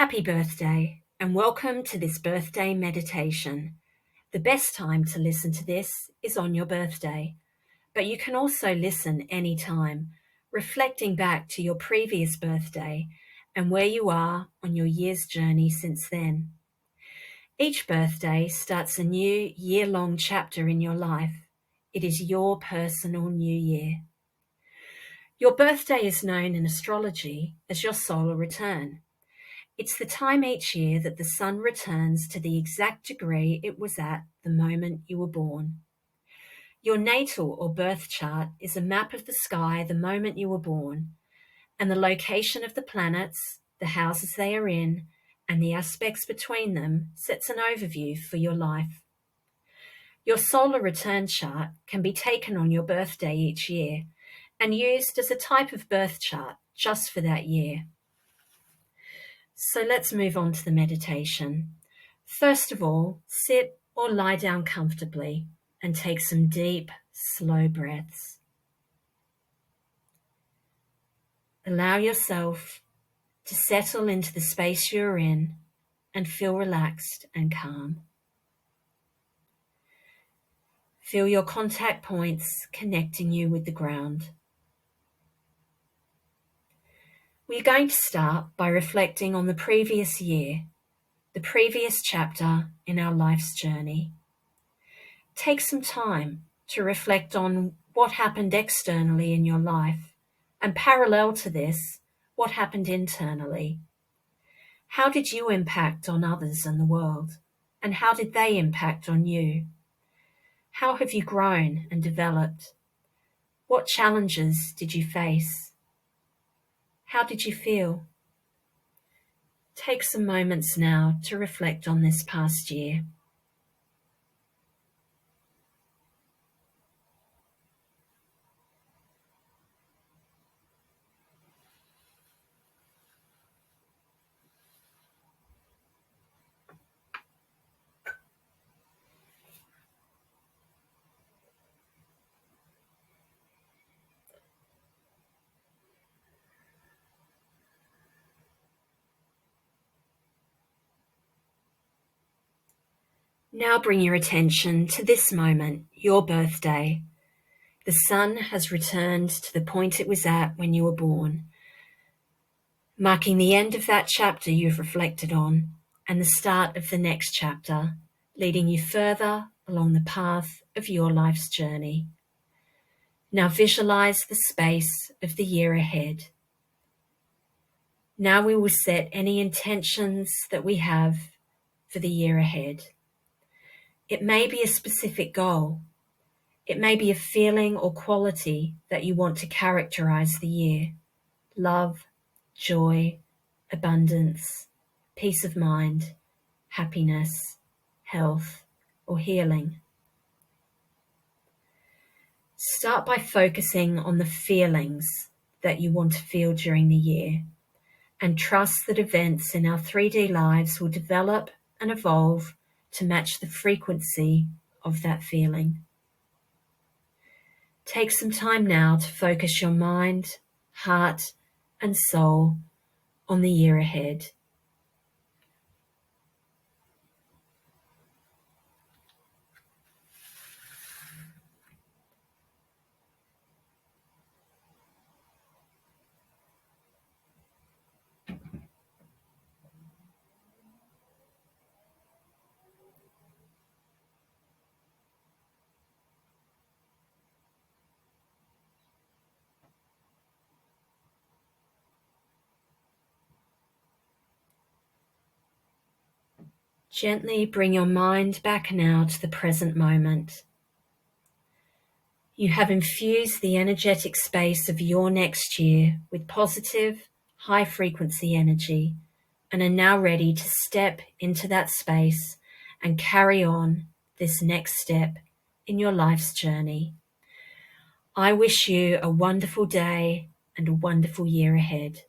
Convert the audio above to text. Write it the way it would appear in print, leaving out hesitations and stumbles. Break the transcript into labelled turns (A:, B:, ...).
A: Happy birthday, and welcome to this birthday meditation. The best time to listen to this is on your birthday, but you can also listen anytime, reflecting back to your previous birthday and where you are on your year's journey since then. Each birthday starts a new year-long chapter in your life. It is your personal new year. Your birthday is known in astrology as your solar return. It's the time each year that the sun returns to the exact degree it was at the moment you were born. Your natal or birth chart is a map of the sky the moment you were born, and the location of the planets, the houses they are in, and the aspects between them sets an overview for your life. Your solar return chart can be taken on your birthday each year and used as a type of birth chart just for that year. So let's move on to the meditation. First of all, sit or lie down comfortably and take some deep, slow breaths. Allow yourself to settle into the space you're in and feel relaxed and calm. Feel your contact points connecting you with the ground. We're going to start by reflecting on the previous year, the previous chapter in our life's journey. Take some time to reflect on what happened externally in your life, and parallel to this, what happened internally. How did you impact on others and the world, and how did they impact on you? How have you grown and developed? What challenges did you face? How did you feel? Take some moments now to reflect on this past year. Now bring your attention to this moment, your birthday. The sun has returned to the point it was at when you were born, marking the end of that chapter you've reflected on and the start of the next chapter, leading you further along the path of your life's journey. Now visualize the space of the year ahead. Now we will set any intentions that we have for the year ahead. It may be a specific goal. It may be a feeling or quality that you want to characterize the year. Love, joy, abundance, peace of mind, happiness, health, or healing. Start by focusing on the feelings that you want to feel during the year, and trust that events in our 3D lives will develop and evolve to match the frequency of that feeling. Take some time now to focus your mind, heart, and soul on the year ahead. Gently bring your mind back now to the present moment. You have infused the energetic space of your next year with positive, high-frequency energy and are now ready to step into that space and carry on this next step in your life's journey. I wish you a wonderful day and a wonderful year ahead.